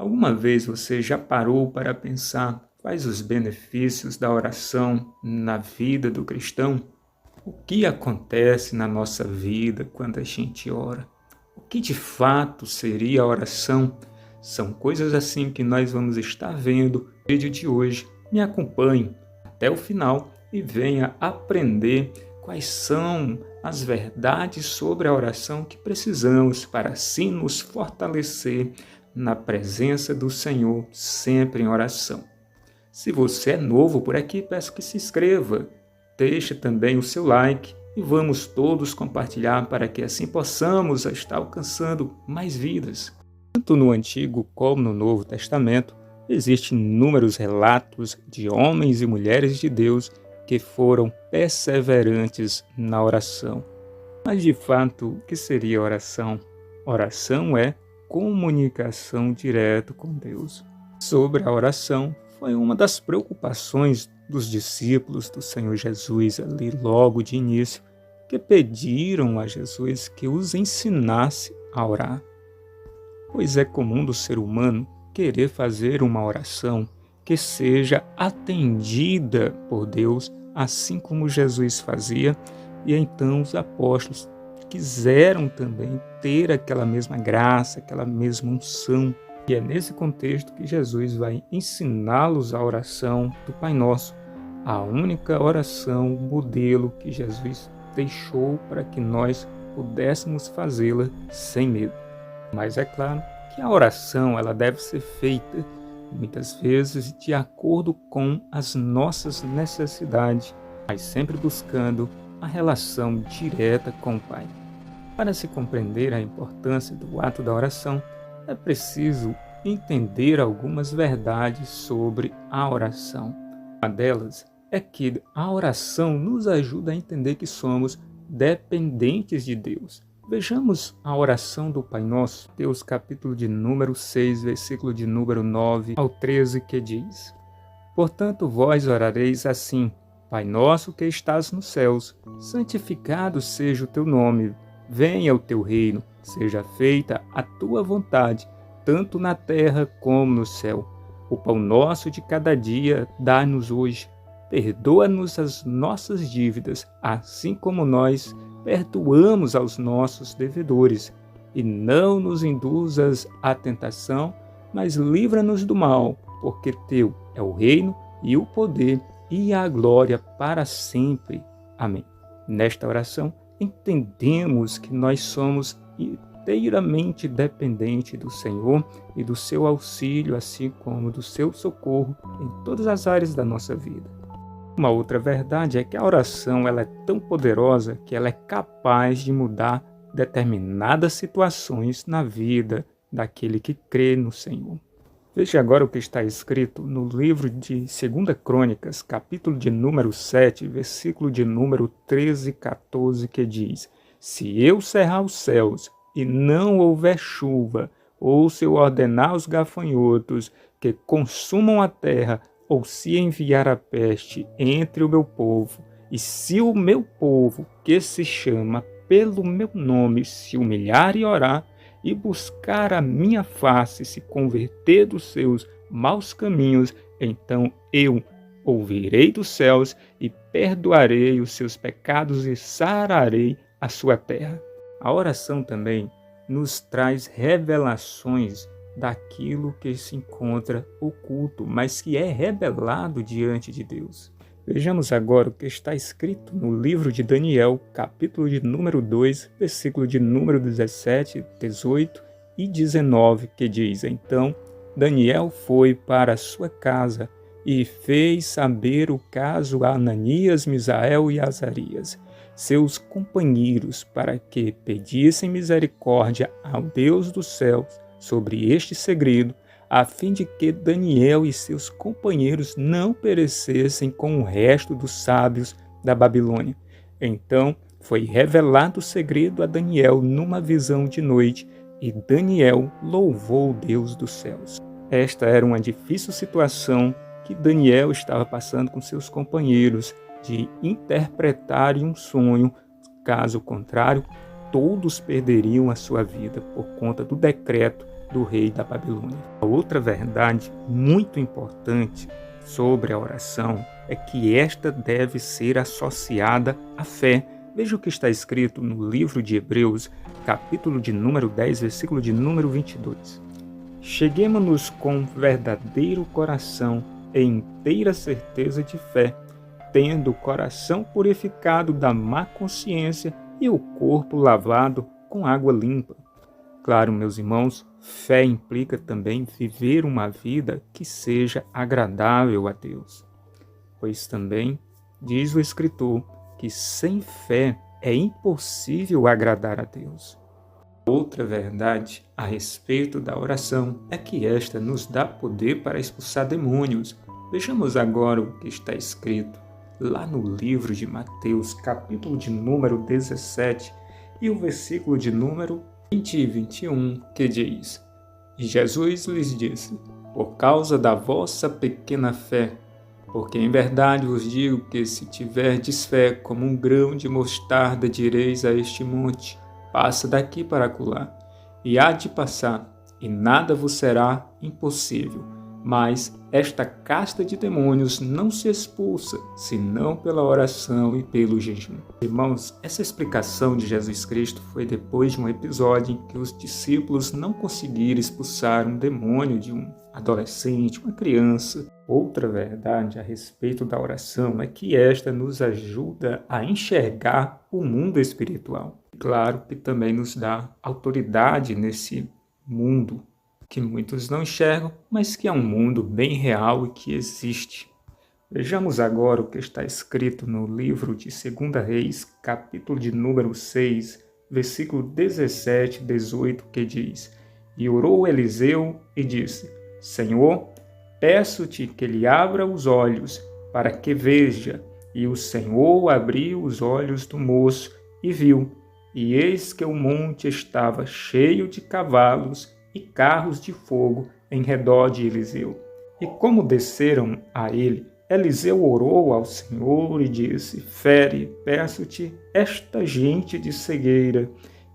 Alguma vez você já parou para pensar quais os benefícios da oração na vida do cristão? O que acontece na nossa vida quando a gente ora? O que de fato seria a oração? São coisas assim que nós vamos estar vendo no vídeo de hoje. Me acompanhe até o final e venha aprender quais são as verdades sobre a oração que precisamos para assim nos fortalecer na presença do Senhor, sempre em oração. Se você é novo por aqui, peço que se inscreva, deixe também o seu like e vamos todos compartilhar para que assim possamos estar alcançando mais vidas. Tanto no Antigo como no Novo Testamento, existem inúmeros relatos de homens e mulheres de Deus que foram perseverantes na oração. Mas de fato, o que seria oração? Oração é comunicação direta com Deus. Sobre a oração, foi uma das preocupações dos discípulos do Senhor Jesus ali logo de início, que pediram a Jesus que os ensinasse a orar. Pois é comum do ser humano querer fazer uma oração que seja atendida por Deus, assim como Jesus fazia, e então os apóstolos quiseram também ter aquela mesma graça, aquela mesma unção. E é nesse contexto que Jesus vai ensiná-los a oração do Pai Nosso, a única oração modelo que Jesus deixou para que nós pudéssemos fazê-la sem medo. Mas é claro que a oração ela deve ser feita muitas vezes de acordo com as nossas necessidades, mas sempre buscando a relação direta com o Pai. Para se compreender a importância do ato da oração, é preciso entender algumas verdades sobre a oração. Uma delas é que a oração nos ajuda a entender que somos dependentes de Deus. Vejamos a oração do Pai Nosso, Mateus capítulo de número 6, versículo de número 9 ao 13, que diz: Portanto, vós orareis assim: Pai nosso que estás nos céus, santificado seja o teu nome, venha o teu reino, seja feita a tua vontade, tanto na terra como no céu. O pão nosso de cada dia dá-nos hoje. Perdoa-nos as nossas dívidas, assim como nós perdoamos aos nossos devedores. E não nos induzas à tentação, mas livra-nos do mal, porque teu é o reino e o poder e a glória para sempre. Amém. Nesta oração, entendemos que nós somos inteiramente dependentes do Senhor e do seu auxílio, assim como do seu socorro em todas as áreas da nossa vida. Uma outra verdade é que a oração ela é tão poderosa que ela é capaz de mudar determinadas situações na vida daquele que crê no Senhor. Veja agora o que está escrito no livro de 2 Crônicas, capítulo de número 7, versículo de número 13 e 14, que diz: Se eu cerrar os céus e não houver chuva, ou se eu ordenar os gafanhotos que consumam a terra, ou se enviar a peste entre o meu povo, e se o meu povo, que se chama pelo meu nome, se humilhar e orar, e buscar a minha face, se converter dos seus maus caminhos, então eu ouvirei dos céus e perdoarei os seus pecados e sararei a sua terra. A oração também nos traz revelações daquilo que se encontra oculto, mas que é revelado diante de Deus. Vejamos agora o que está escrito no livro de Daniel, capítulo de número 2, versículo de número 17, 18 e 19, que diz: Então Daniel foi para a sua casa e fez saber o caso a Ananias, Misael e Azarias, seus companheiros, para que pedissem misericórdia ao Deus dos céus sobre este segredo, a fim de que Daniel e seus companheiros não perecessem com o resto dos sábios da Babilônia. Então foi revelado o segredo a Daniel numa visão de noite, e Daniel louvou o Deus dos céus. Esta era uma difícil situação que Daniel estava passando com seus companheiros, de interpretarem um sonho. Caso contrário, todos perderiam a sua vida por conta do decreto do rei da Babilônia. A outra verdade muito importante sobre a oração é que esta deve ser associada à fé. Veja o que está escrito no livro de Hebreus, capítulo de número 10, versículo de número 22. Cheguemo-nos com verdadeiro coração e inteira certeza de fé, tendo o coração purificado da má consciência e o corpo lavado com água limpa. Claro, meus irmãos, fé implica também viver uma vida que seja agradável a Deus. Pois também diz o escritor que sem fé é impossível agradar a Deus. Outra verdade a respeito da oração é que esta nos dá poder para expulsar demônios. Vejamos agora o que está escrito lá no livro de Mateus, capítulo de número 17 e o versículo de número 20 e 21, que diz: E Jesus lhes disse: Por causa da vossa pequena fé, porque em verdade vos digo que se tiverdes fé como um grão de mostarda, direis a este monte: passa daqui para acolá, e há de passar, e nada vos será impossível. Mas esta casta de demônios não se expulsa, senão pela oração e pelo jejum. Irmãos, essa explicação de Jesus Cristo foi depois de um episódio em que os discípulos não conseguiram expulsar um demônio de um adolescente, uma criança. Outra verdade a respeito da oração é que esta nos ajuda a enxergar o mundo espiritual. Claro que também nos dá autoridade nesse mundo que muitos não enxergam, mas que é um mundo bem real e que existe. Vejamos agora o que está escrito no livro de 2 Reis, capítulo de número 6, versículo 17 e 18, que diz: E orou Eliseu e disse: Senhor, peço-te que lhe abra os olhos, para que veja. E o Senhor abriu os olhos do moço e viu, e eis que o monte estava cheio de cavalos e carros de fogo em redor de Eliseu. E como desceram a ele, Eliseu orou ao Senhor e disse: Fere, peço-te, esta gente de cegueira.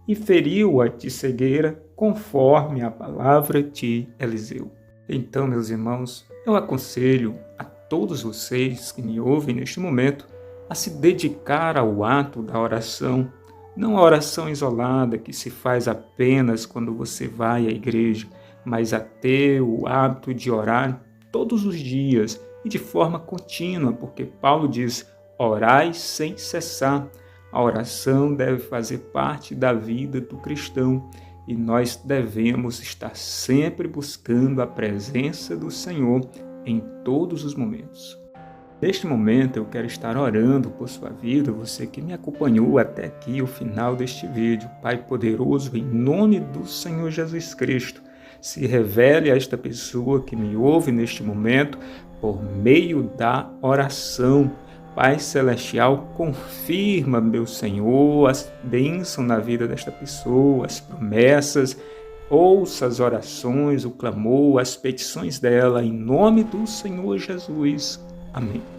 E feriu-a de cegueira, conforme a palavra de Eliseu. Então, meus irmãos, eu aconselho a todos vocês que me ouvem neste momento a se dedicar ao ato da oração. Não a oração isolada que se faz apenas quando você vai à igreja, mas a ter o hábito de orar todos os dias e de forma contínua, porque Paulo diz: orai sem cessar. A oração deve fazer parte da vida do cristão e nós devemos estar sempre buscando a presença do Senhor em todos os momentos. Neste momento eu quero estar orando por sua vida, você que me acompanhou até aqui, o final deste vídeo. Pai poderoso, em nome do Senhor Jesus Cristo, se revele a esta pessoa que me ouve neste momento por meio da oração. Pai Celestial, confirma, meu Senhor, as bênçãos na vida desta pessoa, as promessas. Ouça as orações, o clamor, as petições dela, em nome do Senhor Jesus. Amém.